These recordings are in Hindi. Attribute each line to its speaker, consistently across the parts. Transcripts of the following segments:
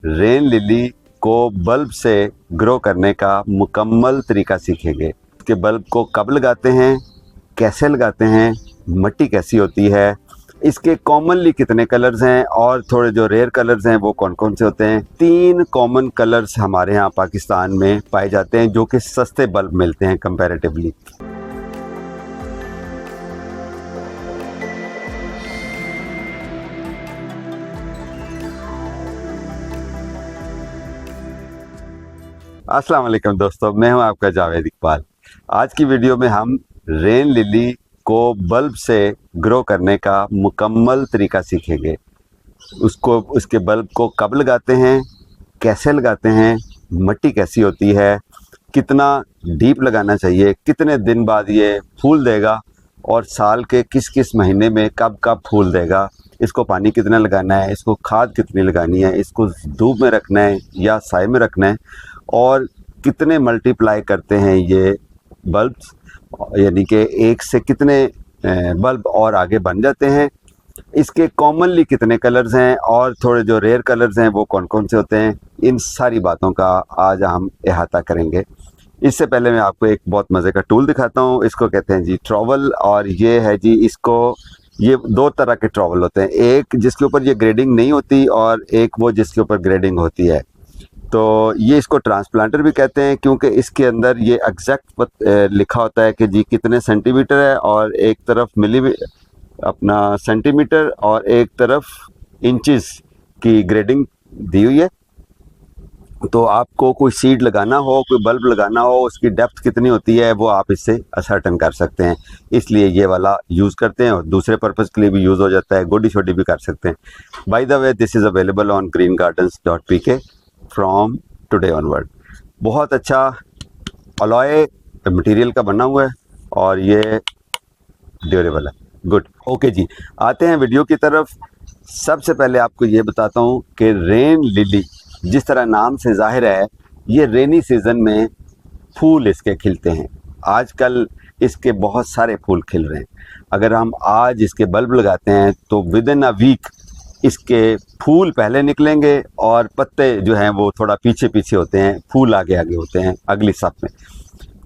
Speaker 1: रेन लिली को बल्ब से ग्रो करने का मुकम्मल तरीका सीखेंगे कि बल्ब को कब लगाते हैं, कैसे लगाते हैं, मिट्टी कैसी होती है, इसके कॉमनली कितने कलर्स हैं और थोड़े जो रेयर कलर्स हैं वो कौन कौन से होते हैं। 3 कॉमन कलर्स हमारे यहाँ पाकिस्तान में पाए जाते हैं जो कि सस्ते बल्ब मिलते हैं कंपैरेटिवली। अस्सलाम वालेकुम दोस्तों, मैं हूं आपका जावेद इकबाल। आज की वीडियो में हम रेन लिली को बल्ब से ग्रो करने का मुकम्मल तरीका सीखेंगे। उसके बल्ब को कब लगाते हैं, कैसे लगाते हैं, मिट्टी कैसी होती है, कितना डीप लगाना चाहिए, कितने दिन बाद ये फूल देगा और साल के किस किस महीने में कब कब फूल देगा, इसको पानी कितना लगाना है, इसको खाद कितनी लगानी है, इसको धूप में रखना है या साए में रखना है और कितने मल्टीप्लाई करते हैं ये बल्ब्स, यानी कि एक से कितने बल्ब और आगे बन जाते हैं, इसके कॉमनली कितने कलर्स हैं और थोड़े जो रेयर कलर्स हैं वो कौन कौन से होते हैं। इन सारी बातों का आज हम अहाता करेंगे। इससे पहले मैं आपको एक बहुत मज़े का टूल दिखाता हूँ। इसको कहते हैं जी ट्रॉवल, और ये है जी ये 2 तरह के ट्रॉवल होते हैं, एक जिसके ऊपर ये ग्रेडिंग नहीं होती और एक वो जिसके ऊपर ग्रेडिंग होती है। तो ये इसको ट्रांसप्लांटर भी कहते हैं क्योंकि इसके अंदर ये एग्जैक्ट लिखा होता है कि जी कितने सेंटीमीटर है, और एक तरफ अपना सेंटीमीटर और एक तरफ इंचेस की ग्रेडिंग दी हुई है। तो आपको कोई सीड लगाना हो, कोई बल्ब लगाना हो, उसकी डेप्थ कितनी होती है वो आप इससे असर्टन कर सकते हैं। इसलिए ये वाला यूज़ करते हैं और दूसरे पर्पज़ के लिए भी यूज़ हो जाता है, गोडी छोटी भी कर सकते हैं। By the way, this is available on greengardens.pk from today onward. बहुत अच्छा अलॉय मटेरियल का बना हुआ है और ये ड्यूरेबल है। गुड, ओके जी, आते हैं वीडियो की तरफ। सबसे पहले आपको ये बताता हूँ कि रेन लिली जिस तरह नाम से जाहिर है, ये रेनी सीज़न में फूल इसके खिलते हैं। आजकल इसके बहुत सारे फूल खिल रहे हैं। अगर हम आज इसके बल्ब लगाते हैं तो विद इन अ वीक इसके फूल पहले निकलेंगे और पत्ते जो हैं वो थोड़ा पीछे पीछे होते हैं, फूल आगे आगे होते हैं अगली साल में।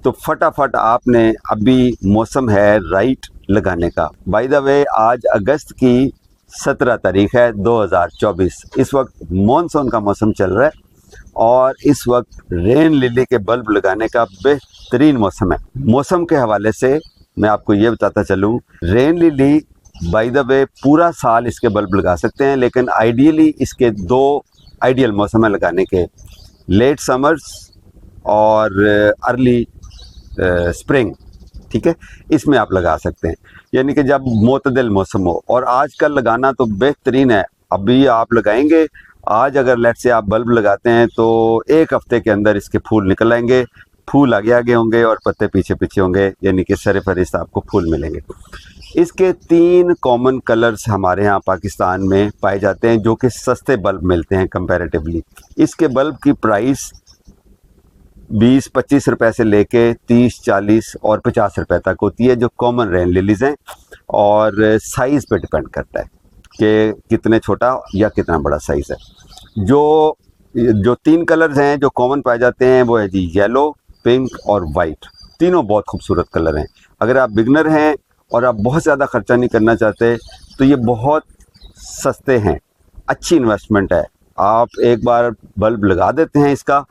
Speaker 1: तो फटाफट आपने, अभी मौसम है राइट लगाने का। बाय द वे, आज अगस्त की 17 तारीख है 2024। इस वक्त मॉनसून का मौसम चल रहा है और इस वक्त रेन लिली के बल्ब लगाने का बेहतरीन मौसम है। मौसम के हवाले से मैं आपको ये बताता चलूँ, rain lily by the way पूरा साल इसके बल्ब लगा सकते हैं, लेकिन आइडियली इसके 2 आइडियल मौसम है लगाने के, लेट समर्स और अर्ली स्प्रिंग। ठीक है, इसमें आप लगा सकते हैं, यानी कि जब मोतदिल मौसम हो। और आजकल लगाना तो बेहतरीन है। अभी आप लगाएंगे, आज अगर लेट से आप बल्ब लगाते हैं तो 1 हफ्ते के अंदर इसके फूल निकल आएंगे, फूल आगे आगे होंगे और पत्ते पीछे पीछे होंगे, यानी कि सर फहरिस्त आपको फूल मिलेंगे। इसके 3 कॉमन कलर्स हमारे यहाँ पाकिस्तान में पाए जाते हैं जो कि सस्ते बल्ब मिलते हैं कंपैरेटिवली। इसके बल्ब की प्राइस 20-25 रुपए से लेके 30, 40 और 50 रुपए तक होती है, जो कॉमन रेन लिलीज हैं, और साइज़ पे डिपेंड करता है कि कितने छोटा या कितना बड़ा साइज़ है। जो 3 कलर्स हैं जो कॉमन पाए जाते हैं वो है जी येलो, पिंक और वाइट। तीनों बहुत खूबसूरत कलर हैं। अगर आप बिगनर हैं और आप बहुत ज़्यादा ख़र्चा नहीं करना चाहते तो ये बहुत सस्ते हैं, अच्छी इन्वेस्टमेंट है। आप एक बार बल्ब लगा देते हैं इसका।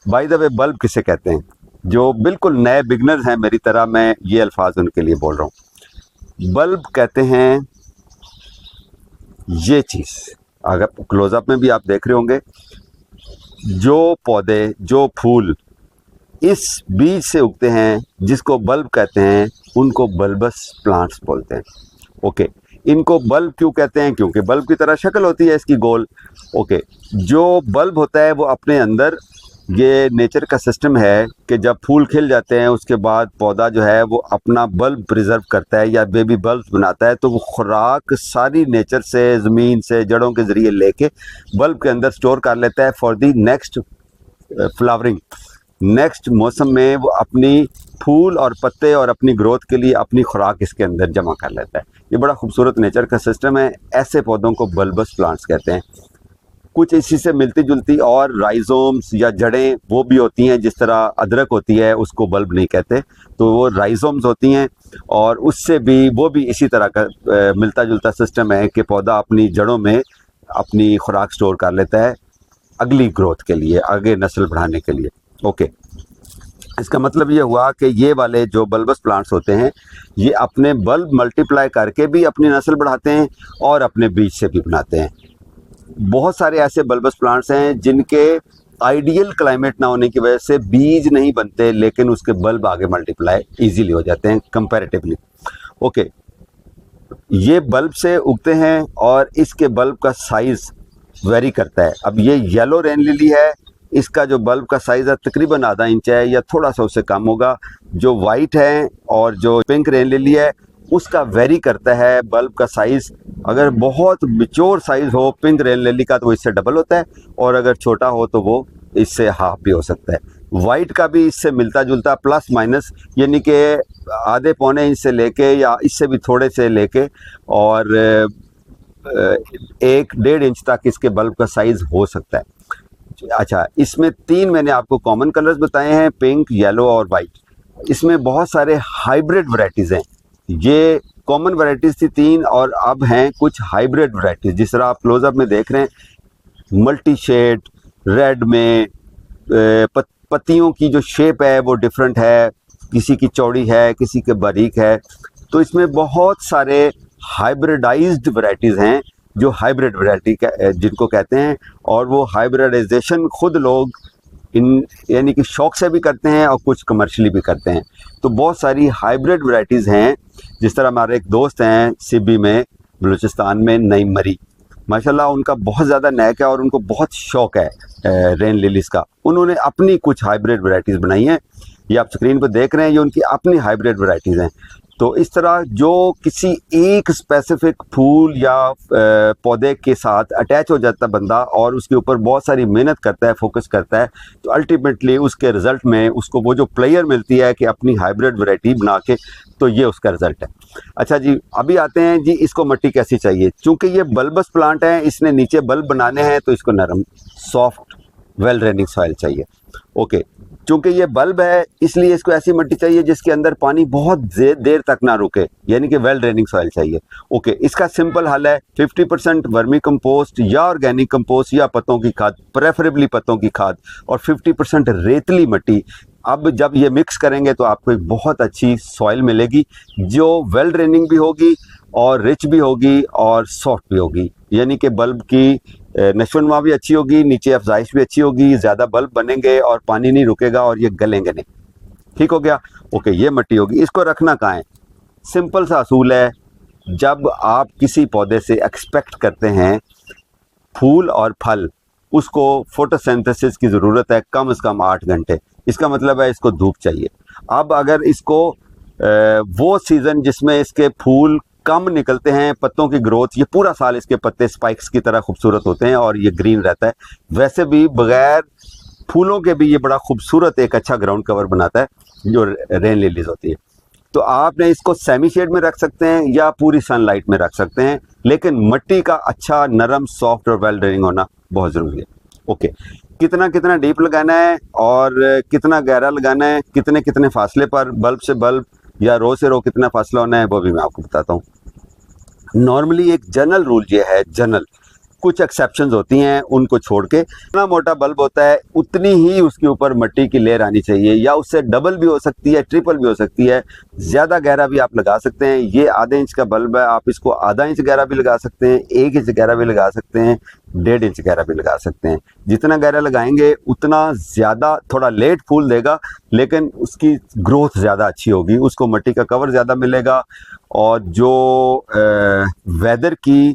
Speaker 1: बाय द वे, बल्ब किसे कहते हैं? जो बिल्कुल नए बिगनर्स हैं मेरी तरह, मैं ये अल्फाज उनके लिए बोल रहा हूँ। बल्ब कहते हैं ये चीज़, अगर क्लोज़अप में भी आप देख रहे होंगे, जो पौधे, जो फूल इस बीज से उगते हैं जिसको बल्ब कहते हैं, उनको बल्बस प्लांट्स बोलते हैं। ओके, इनको बल्ब क्यों कहते हैं? क्योंकि बल्ब की तरह शक्ल होती है इसकी गोल। ओके, जो बल्ब होता है वो अपने अंदर, ये नेचर का सिस्टम है कि जब फूल खिल जाते हैं उसके बाद पौधा जो है वो अपना बल्ब प्रिजर्व करता है या बेबी बल्ब बनाता है। तो वो खुराक सारी नेचर से, ज़मीन से, जड़ों के ज़रिए लेके बल्ब के अंदर स्टोर कर लेता है for the next flowering. Next मौसम में वो अपनी फूल और पत्ते और अपनी ग्रोथ के लिए अपनी खुराक इसके अंदर जमा कर लेता है। ये बड़ा खूबसूरत नेचर का सिस्टम है। ऐसे पौधों को बल्बस प्लांट्स कहते हैं। कुछ इसी से मिलती जुलती और राइजोम्स या जड़ें वो भी होती हैं, जिस तरह अदरक होती है उसको बल्ब नहीं कहते, तो वो राइजोम्स होती हैं, और उससे भी वो भी इसी तरह का मिलता जुलता सिस्टम है कि पौधा अपनी जड़ों में अपनी खुराक स्टोर कर लेता है अगली ग्रोथ के लिए, आगे नस्ल बढ़ाने के लिए। ओके, इसका मतलब ये हुआ कि ये वाले जो बल्बस प्लांट्स होते हैं ये अपने बल्ब मल्टीप्लाई करके भी अपनी नस्ल बढ़ाते हैं और अपने बीज से भी बनाते हैं। बहुत सारे ऐसे बल्बस प्लांट्स हैं जिनके आइडियल क्लाइमेट ना होने की वजह से बीज नहीं बनते, लेकिन उसके बल्ब आगे मल्टीप्लाई इजीली हो जाते हैं कंपैरेटिवली। ओके, ये बल्ब से उगते हैं और इसके बल्ब का साइज़ वेरी करता है। अब ये येलो रेन लिली है, इसका जो बल्ब का साइज़ है तकरीबन आधा इंच है या थोड़ा सा उससे कम होगा। जो वाइट है और जो पिंक रेन लिली है उसका वेरी करता है बल्ब का साइज़। अगर बहुत मैच्योर साइज़ हो पिंक रेन लिली का तो वो इससे डबल होता है, और अगर छोटा हो तो वो इससे हाफ भी हो सकता है। वाइट का भी इससे मिलता जुलता प्लस माइनस, यानी कि आधे पौने इंच से लेके या इससे भी थोड़े से लेके और 1-1.5 इंच तक इसके बल्ब का साइज़ हो सकता है। अच्छा, इसमें 3 मैंने आपको कॉमन कलर्स बताए हैं, पिंक, येलो और वाइट। इसमें बहुत सारे हाइब्रिड वैरायटीज़ हैं। ये कॉमन वैरायटीज़ थी 3 और अब हैं कुछ हाइब्रिड वैरायटीज़, जिस तरह आप क्लोजअप में देख रहे हैं। मल्टी शेड रेड में पत्तियों की जो शेप है वो डिफरेंट है, किसी की चौड़ी है किसी के बारीक है। तो इसमें बहुत सारे हाइब्रिडाइज्ड वैरायटीज़ हैं जो हाइब्रिड वैरायटी जिनको कहते हैं, और वो हाइब्रिडाइजेशन खुद लोग यानी कि शौक से भी करते हैं और कुछ कमर्शियली भी करते हैं। तो बहुत सारी हाइब्रिड वैरायटीज़ हैं, जिस तरह हमारे एक दोस्त हैं सिबी में बलूचिस्तान में, नईम मरी, माशाल्लाह उनका बहुत ज़्यादा नैक है और उनको बहुत शौक़ है रेन लिलीज़ का। उन्होंने अपनी कुछ हाइब्रिड वैरायटीज़ बनाई हैं, ये आप स्क्रीन पर देख रहे हैं, ये उनकी अपनी हाइब्रिड वैरायटीज़ हैं। तो इस तरह जो किसी एक स्पेसिफिक फूल या पौधे के साथ अटैच हो जाता है बंदा और उसके ऊपर बहुत सारी मेहनत करता है, फोकस करता है, तो अल्टीमेटली उसके रिज़ल्ट में उसको वो जो प्लेयर मिलती है कि अपनी हाइब्रिड वैरायटी बना के, तो ये उसका रिज़ल्ट है। अच्छा जी, अभी आते हैं जी इसको मिट्टी कैसी चाहिए। चूँकि ये बल्बस प्लांट है, इसने नीचे बल्ब बनाने हैं, तो इसको नरम सॉफ्ट वेल ड्रेनिंग सॉइल चाहिए। ओके, चूँकि ये बल्ब है इसलिए इसको ऐसी मिट्टी चाहिए जिसके अंदर पानी बहुत देर तक ना रुके, यानी कि वेल ड्रेनिंग सॉइल चाहिए। ओके, इसका सिंपल हल है 50% वर्मी कंपोस्ट या ऑर्गेनिक कंपोस्ट या पत्तों की खाद, प्रेफरेबली पत्तों की खाद, और 50% रेतली मिट्टी। अब जब ये मिक्स करेंगे तो आपको एक बहुत अच्छी सॉइल मिलेगी जो वेल ड्रेनिंग भी होगी और रिच भी होगी और सॉफ्ट भी होगी, यानी कि बल्ब की नशोनुमा भी अच्छी होगी, नीचे अफजाइश भी अच्छी होगी, ज़्यादा बल्ब बनेंगे और पानी नहीं रुकेगा और ये गलेंगे नहीं। ठीक हो गया। ओके, ये मिट्टी होगी। इसको रखना कहाँ है? सिंपल सा असूल है, जब आप किसी पौधे से एक्सपेक्ट करते हैं फूल और फल, उसको फोटोसिंथेसिस की ज़रूरत है कम से कम 8 घंटे। इसका मतलब है इसको धूप चाहिए। अब अगर इसको वो सीज़न जिसमें इसके फूल कम निकलते हैं, पत्तों की ग्रोथ, ये पूरा साल इसके पत्ते स्पाइक्स की तरह खूबसूरत होते हैं और ये ग्रीन रहता है। वैसे भी बगैर फूलों के भी ये बड़ा खूबसूरत एक अच्छा ग्राउंड कवर बनाता है जो रेन लिलीज होती है। तो आपने इसको सेमी शेड में रख सकते हैं या पूरी सनलाइट में रख सकते हैं, लेकिन मिट्टी का अच्छा नरम सॉफ्ट और वेल ड्रेनिंग होना बहुत ज़रूरी है। ओके, कितना कितना डीप लगाना है और कितना गहरा लगाना है, कितने कितने फासले पर, बल्ब से बल्ब या रो से रो कितना फासला होना है, वो भी मैं आपको बताता हूँ। नॉर्मली एक जनरल रूल ये है, जनरल, कुछ एक्सेप्शंस होती हैं उनको छोड़ के, जितना मोटा बल्ब होता है उतनी ही उसके ऊपर मिट्टी की लेयर आनी चाहिए, या उससे डबल भी हो सकती है, ट्रिपल भी हो सकती है। ज़्यादा गहरा भी आप लगा सकते हैं। ये आधे इंच का बल्ब है, आप इसको आधा इंच गहरा भी लगा सकते हैं, 1 इंच गहरा भी लगा सकते हैं, 1.5 इंच गहरा भी लगा सकते हैं। जितना गहरा लगाएंगे उतना ज़्यादा, थोड़ा लेट फूल देगा लेकिन उसकी ग्रोथ ज़्यादा अच्छी होगी, उसको मिट्टी का कवर ज़्यादा मिलेगा, और जो वेदर की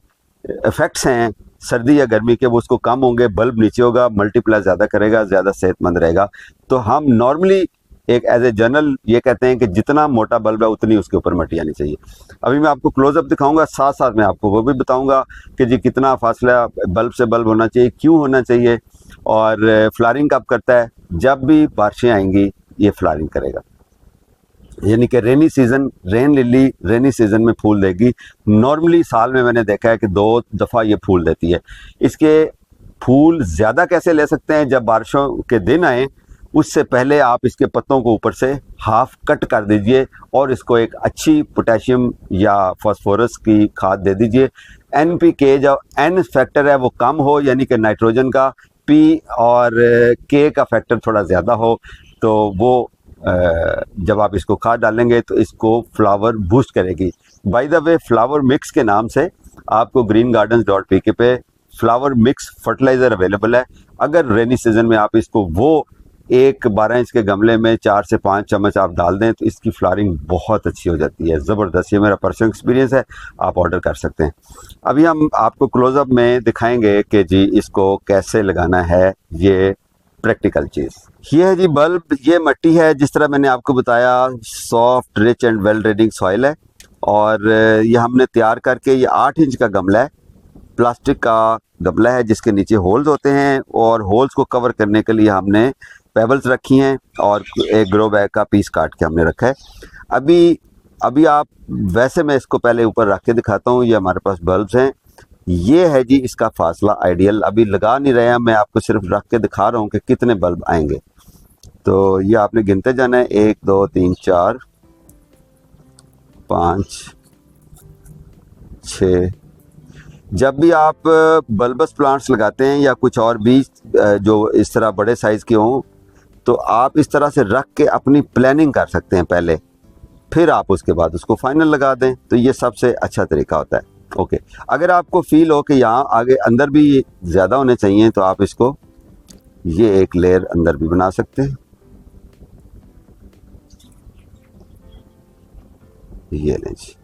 Speaker 1: इफ़ेक्ट्स हैं सर्दी या गर्मी के वो उसको कम होंगे, बल्ब नीचे होगा, मल्टीप्लाई ज़्यादा करेगा, ज़्यादा सेहतमंद रहेगा। तो हम नॉर्मली एक एज ए जनरल ये कहते हैं कि जितना मोटा बल्ब है उतनी उसके ऊपर मिट्टी आनी चाहिए। अभी मैं आपको क्लोजअप दिखाऊंगा, साथ साथ मैं आपको वो भी बताऊंगा कि जी कितना फासला बल्ब से बल्ब होना चाहिए, क्यों होना चाहिए, और फ्लावरिंग कब करता है। जब भी बारिशें आएंगी ये फ्लावरिंग करेगा, यानी कि rainy season, rain lily rainy season में फूल देगी। नॉर्मली साल में मैंने देखा है कि 2 दफ़ा ये फूल देती है। इसके फूल ज़्यादा कैसे ले सकते हैं, जब बारिशों के दिन आए उससे पहले आप इसके पत्तों को ऊपर से हाफ कट कर दीजिए और इसको एक अच्छी पोटेशियम या फास्फोरस की खाद दे दीजिए। NPK जो N फैक्टर है वो कम हो, यानी कि नाइट्रोजन का, P और K का फैक्टर थोड़ा ज़्यादा हो, तो वो जब आप इसको खाद डालेंगे तो इसको फ्लावर बूस्ट करेगी। By the way, flour mix के नाम से आपको greengardens.pk पे फ्लावर मिक्स फर्टिलाइज़र अवेलेबल है। अगर रेनी सीजन में आप इसको वो एक 12 इंच के गमले में 4 से 5 चम्मच आप डाल दें तो इसकी फ्लावरिंग बहुत अच्छी हो जाती है, ज़बरदस्त। ये मेरा पर्सनल एक्सपीरियंस है, आप ऑर्डर कर सकते हैं। अभी हम आपको क्लोजअप में दिखाएंगे कि जी इसको कैसे लगाना है, ये प्रैक्टिकल चीज़। ये है जी बल्ब, ये मिट्टी है जिस तरह मैंने आपको बताया, soft rich and well draining soil है, और ये हमने तैयार करके, ये 8 इंच का गमला है, प्लास्टिक का गमला है जिसके नीचे होल्स होते हैं, और होल्स को कवर करने के लिए हमने पेबल्स रखी हैं और एक ग्रो बैग का पीस काट के हमने रखा है। अभी आप वैसे, मैं इसको पहले ऊपर रख के दिखाता हूँ। ये हमारे पास बल्ब्स हैं, ये है जी इसका फासला आइडियल। अभी लगा नहीं रहे हैं, मैं आपको सिर्फ रख के दिखा रहा हूँ कि कितने बल्ब आएंगे। तो ये आपने गिनते जाना है, 1 2 3 4 5 6। जब भी आप बल्बस प्लांट्स लगाते हैं या कुछ और भी जो इस तरह बड़े साइज़ के हों, तो आप इस तरह से रख के अपनी प्लानिंग कर सकते हैं पहले, फिर आप उसके बाद उसको फाइनल लगा दें, तो ये सबसे अच्छा तरीका होता है। ओके, अगर आपको फील हो कि यहाँ आगे अंदर भी ज़्यादा होने चाहिए तो आप इसको ये एक लेयर अंदर भी बना सकते हैं। ये लें जी,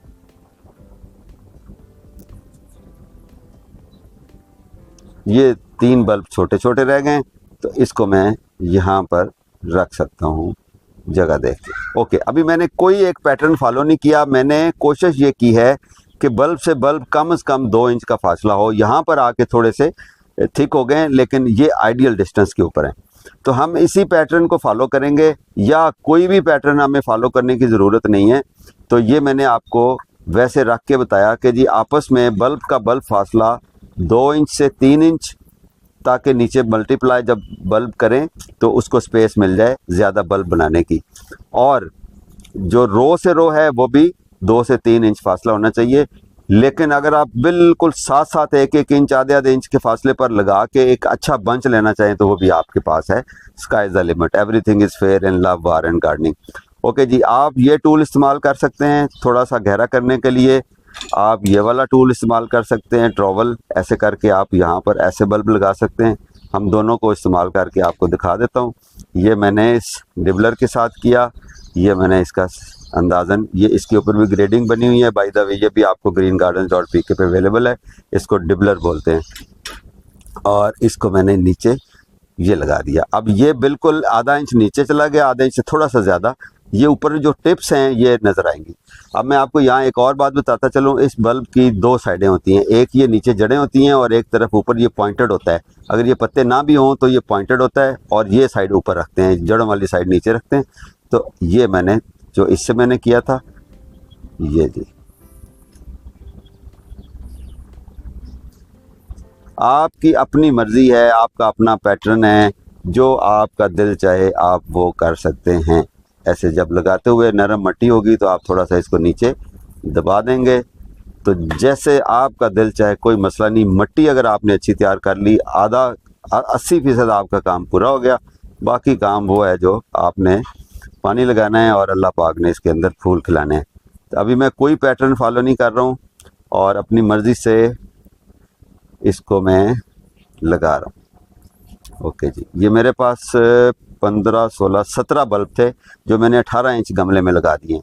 Speaker 1: ये 3 बल्ब छोटे छोटे रह गए, तो इसको मैं यहाँ पर रख सकता हूँ जगह देख के। ओके, अभी मैंने कोई एक पैटर्न फॉलो नहीं किया, मैंने कोशिश ये की है कि बल्ब से बल्ब कम से कम 2 इंच का फासला हो। यहाँ पर आके थोड़े से थिक हो गए, लेकिन ये आइडियल डिस्टेंस के ऊपर है, तो हम इसी पैटर्न को फॉलो करेंगे, या कोई भी पैटर्न हमें फॉलो करने की ज़रूरत नहीं है। तो ये मैंने आपको वैसे रख के बताया कि जी आपस में बल्ब का बल्ब फासला 2 इंच से 3 इंच, ताकि नीचे मल्टीप्लाई जब बल्ब करें तो उसको स्पेस मिल जाए ज़्यादा बल्ब बनाने की। और जो रो से रो है वो भी 2 से 3 इंच फासला होना चाहिए। लेकिन अगर आप बिल्कुल साथ साथ 1-1 इंच, आधे इंच के फासले पर लगा के एक अच्छा बंच लेना चाहें तो वो भी आपके पास है। Sky is the limit, everything is fair in love, war and gardening. Okay जी, आप ये टूल इस्तेमाल कर सकते हैं थोड़ा सा गहरा करने के लिए। आप ये वाला टूल इस्तेमाल कर सकते हैं, ट्रॉवल, ऐसे करके आप यहाँ पर ऐसे बल्ब लगा सकते हैं। हम दोनों को इस्तेमाल करके आपको दिखा देता हूँ। ये मैंने इस डिबलर के साथ किया, ये मैंने इसका अंदाज़न, ये इसके ऊपर भी ग्रेडिंग बनी हुई है। बाय द वे, ये भी आपको greengardens.pk पे अवेलेबल है, इसको डिबलर बोलते हैं। और इसको मैंने नीचे ये लगा दिया। अब ये बिल्कुल आधा इंच नीचे चला गया, आधा इंच से थोड़ा सा ज़्यादा। ये ऊपर जो टिप्स हैं ये नज़र आएंगी। अब मैं आपको यहाँ एक और बात बताता चलूँ, इस बल्ब की 2 साइडें होती हैं, एक ये नीचे जड़ें होती हैं और एक तरफ ऊपर ये पॉइंटेड होता है। अगर ये पत्ते ना भी हों तो ये पॉइंटेड होता है, और ये साइड ऊपर रखते हैं, जड़ों वाली साइड नीचे रखते हैं। तो ये मैंने जो इससे मैंने किया था, ये जी आपकी अपनी मर्ज़ी है, आपका अपना पैटर्न है, जो आपका दिल चाहे आप वो कर सकते हैं। ऐसे जब लगाते हुए नरम मिट्टी होगी तो आप थोड़ा सा इसको नीचे दबा देंगे, तो जैसे आपका दिल चाहे, कोई मसला नहीं। मिट्टी अगर आपने अच्छी तैयार कर ली, आधा 80% आपका काम पूरा हो गया। बाकी काम वो है जो आपने पानी लगाना है और अल्लाह पाक ने इसके अंदर फूल खिलाने हैं। तो अभी मैं कोई पैटर्न फॉलो नहीं कर रहा हूँ और अपनी मर्ज़ी से इसको मैं लगा रहा हूँ। ओके जी, ये मेरे पास 15, 16, 17 बल्ब थे जो मैंने 18 इंच गमले में लगा दिए।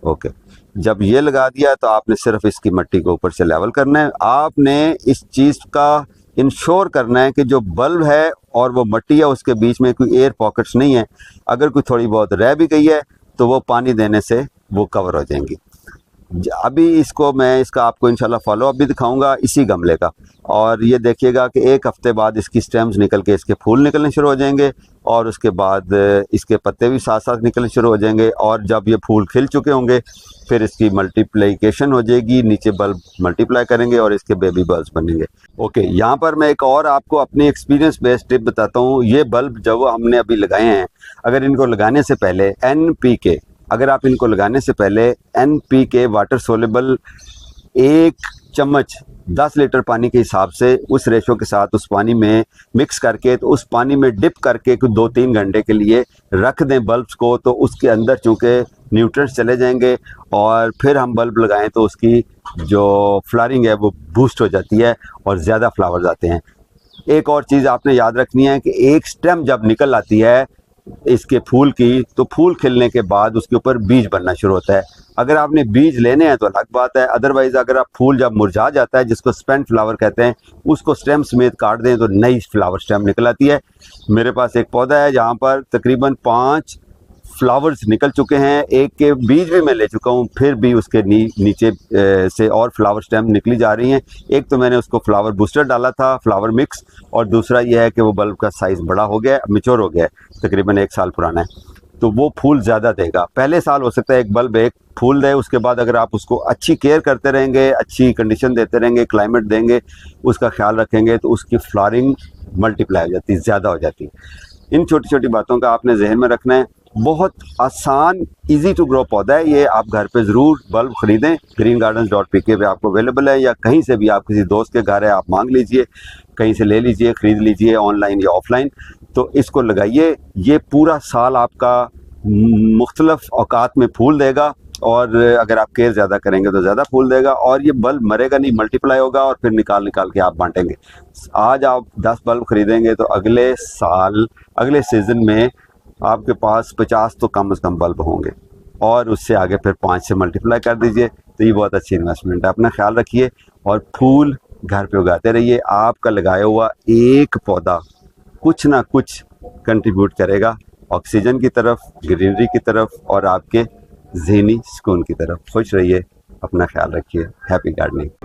Speaker 1: ओके, जब ये लगा दिया तो आपने सिर्फ इसकी मिट्टी को ऊपर से लेवल करना है। आपने इस चीज़ का इंश्योर करना है कि जो बल्ब है और वो मिट्टी है उसके बीच में कोई एयर पॉकेट्स नहीं है। अगर कोई थोड़ी बहुत रह भी गई है तो वो पानी देने से वो कवर हो जाएंगी। अभी इसको मैं इसका आपको इंशाल्लाह फॉलो अप भी दिखाऊंगा इसी गमले का, और ये देखिएगा कि 1 हफ्ते बाद इसकी स्टेम्स निकल के इसके फूल निकलने शुरू हो जाएंगे। और उसके बाद इसके पत्ते भी साथ साथ निकलने शुरू हो जाएंगे, और जब ये फूल खिल चुके होंगे फिर इसकी मल्टीप्लिकेशन हो जाएगी, नीचे बल्ब मल्टीप्लाई करेंगे और इसके बेबी बल्ब्स बनेंगे। ओके, यहाँ पर मैं एक और आपको अपनी एक्सपीरियंस बेस्ड टिप बताता हूँ। ये बल्ब जब हमने अभी लगाए हैं, अगर इनको लगाने से पहले NPK, अगर आप इनको लगाने से पहले NPK वाटर सोलेबल 1 चम्मच 10 लीटर पानी के हिसाब से उस रेशो के साथ उस पानी में मिक्स करके, तो उस पानी में डिप करके 2-3 घंटे के लिए रख दें बल्ब्स को, तो उसके अंदर चूँकि न्यूट्रिएंट्स चले जाएंगे और फिर हम बल्ब लगाएं तो उसकी जो फ्लावरिंग है वो बूस्ट हो जाती है और ज़्यादा फ्लावर्स आते हैं। एक और चीज़ आपने याद रखनी है कि एक स्टेम जब निकल आती है इसके फूल की, तो फूल खिलने के बाद उसके ऊपर बीज बनना शुरू होता है। अगर आपने बीज लेने हैं तो अलग बात है, अदरवाइज़ अगर आप फूल जब मुरझा जाता है, जिसको स्पेंट फ्लावर कहते हैं, उसको स्टेम समेत काट दें तो नई फ्लावर स्टेम निकल आती है। मेरे पास एक पौधा है जहाँ पर तकरीबन 5 फ्लावर्स निकल चुके हैं, एक के बीज भी मैं ले चुका हूँ, फिर भी उसके नीचे से और फ्लावर स्टेम निकली जा रही हैं। एक तो मैंने उसको फ्लावर बूस्टर डाला था, फ्लावर मिक्स, और दूसरा यह है कि वो बल्ब का साइज़ बड़ा हो गया, मैच्योर हो गया है, तकरीबन 1 साल पुराना है, तो वो फूल ज़्यादा देगा। पहले साल हो सकता है एक बल्ब एक फूल दे, उसके बाद अगर आप उसको अच्छी केयर करते रहेंगे, अच्छी कंडीशन देते रहेंगे, क्लाइमेट देंगे, उसका ख्याल रखेंगे, तो उसकी फ्लावरिंग मल्टीप्लाई हो जाती है, ज़्यादा हो जाती है। इन छोटी छोटी बातों का आपने जहन में रखना है। बहुत आसान इजी टू ग्रो पौधा है ये, आप घर पे ज़रूर बल्ब ख़रीदें। greengardens.pk पे आपको अवेलेबल है, या कहीं से भी, आप किसी दोस्त के घर है आप मांग लीजिए, कहीं से ले लीजिए, ख़रीद लीजिए, ऑनलाइन या ऑफलाइन। तो इसको लगाइए, ये पूरा साल आपका मुख्तलिफ औकात में फूल देगा, और अगर आप केयर ज़्यादा करेंगे तो ज़्यादा फूल देगा, और ये बल्ब मरेगा नहीं, मल्टीप्लाई होगा और फिर निकाल के आप बांटेंगे। आज आप 10 बल्ब ख़रीदेंगे तो अगले साल, अगले सीज़न में आपके पास 50 तो कम से कम बल्ब होंगे, और उससे आगे फिर 5 से मल्टीप्लाई कर दीजिए। तो ये बहुत अच्छी इन्वेस्टमेंट है। अपना ख्याल रखिए और फूल घर पे उगाते रहिए। आपका लगाया हुआ एक पौधा कुछ ना कुछ कंट्रीब्यूट करेगा ऑक्सीजन की तरफ, ग्रीनरी की तरफ, और आपके ज़हनी सुकून की तरफ। खुश रहिए, अपना ख्याल रखिए। Happy gardening.